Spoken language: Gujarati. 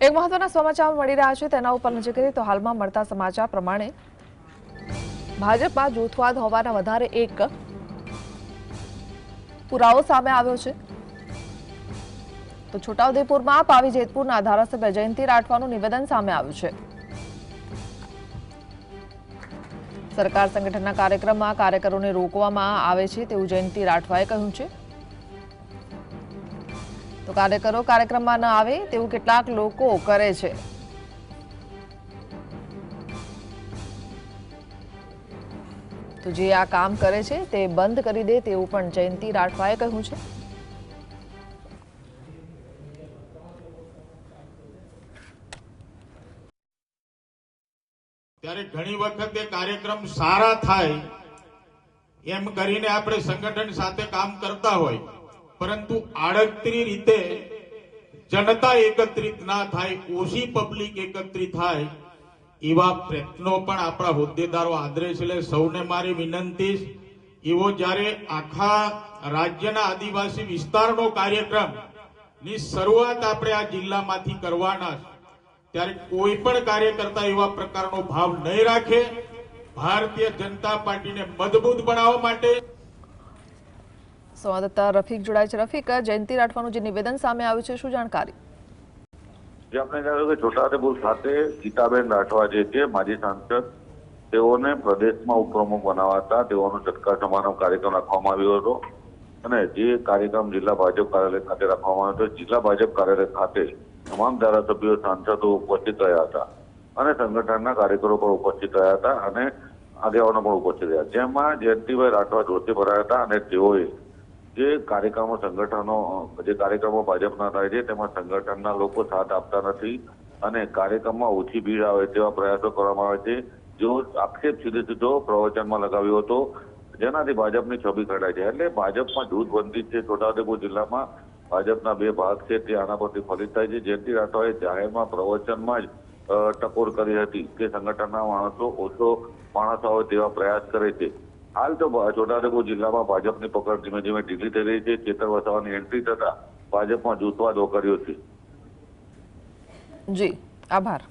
એક મહત્વના સમાચાર મળી રહ્યા છે તેના ઉપર નજર કરીએ તો હાલમાં મળતા સમાચાર પ્રમાણે ભાજપમાં જૂથવાદ હોવાના વધારે એક પુરાવો સામે આવ્યો છે। તો છોટાઉદેપુરમાં પાવી જેતપુરના ધારાસભ્ય જયંતિ રાઠવાનું નિવેદન સામે આવ્યું છે। સરકાર સંગઠનના કાર્યક્રમમાં કાર્યકરોને રોકવામાં આવે છે તેવું જયંતિ રાઠવાએ કહ્યું છે। તો કાર્યકરો કાર્યક્રમમાં ન આવે તેવું કેટલાક લોકો કરે છે। તો જે આ કામ કરે છે તે બંધ કરી દે તેવું પણ જયંતિ રાઠવાએ કહ્યું છે। ત્યારે ઘણી વખત એ કાર્યક્રમ સારા થાય એમ કરીને આપણે સંગઠન સાથે કામ કરતા હોય, પરંતુ આડકતરી રીતે જનતા એકત્રિત ના થાય, ઓછી પબ્લિક એકત્રિત થાય એવા પ્રયત્નો પણ આપણા હોદ્દેદારો આદરે છે। એટલે સૌને મારી વિનંતી, એવો જ્યારે આખા રાજ્યના આદિવાસી વિસ્તારનો કાર્યક્રમ ની શરૂઆત આપણે આ જિલ્લામાંથી કરવાના છે, ત્યારે કોઈ પણ કાર્યકર્તા એવા પ્રકારનો ભાવ નહીં રાખે। ભારતીય જનતા પાર્ટીને મજબૂત બનાવવા માટે સંવાદદાતા રફીક જોડાય છે। રફીક, જયંતિ રાઠવાનું જે નિવેદન સામે આવ્યું છે, શું જાણકારી? જે આપણે કહ્યું કે છોટાઉદેપુર ખાતે ગીતાબેન રાઠવા જે છે માજી સાંસદ, તેઓને પ્રદેશમાં ઉપપ્રમુખ બનાવવા હતા, તેઓનો સત્કાર સમારંભ કાર્યક્રમ રાખવામાં આવ્યો હતો અને જે કાર્યક્રમ જિલ્લા ભાજપ કાર્યાલય ખાતે રાખવામાં આવ્યો હતો, જિલ્લા ભાજપ કાર્યાલય ખાતે તમામ ધારાસભ્યો સાંસદો ઉપસ્થિત રહ્યા હતા અને સંગઠનના કાર્યકરો પણ ઉપસ્થિત રહ્યા હતા અને આગેવાનો પણ ઉપસ્થિત રહ્યા, જેમાં જયંતિભાઈ રાઠવા જોશી ભરાયા હતા અને તેઓએ જે કાર્યક્રમો સંગઠનો જે કાર્યક્રમો ભાજપના થાય છે તેમાં સંગઠનના લોકો સાથ આપતા નથી અને કાર્યક્રમમાં ઓછી ભીડ આવે તેવા પ્રયાસો કરવામાં આવે છે, જો આક્ષેપ સીધો પ્રવચનમાં લગાવ્યો હતો, જેનાથી ભાજપની છબી કઢાય છે। એટલે ભાજપમાં જૂથબંધી છે। છોટાઉદેપુર જિલ્લામાં ભાજપના બે ભાગ છે તે આના પરથી ફલિત થાય છે। જયંતિ રાઠવાએ જાહેરમાં પ્રવચનમાં જ ટકોર કરી હતી કે સંગઠનના માણસો ઓછો માણસ આવે તેવા પ્રયાસ કરે છે। હાલ તો છોટાઉદેપુર જિલ્લામાં ભાજપની પકડ ધીમે ધીમે ઢીલી થઈ રહી છે। ચેતર વસાવાની એન્ટ્રી થતા ભાજપમાં જૂથવાદ કર્યો છે। જી, આભાર।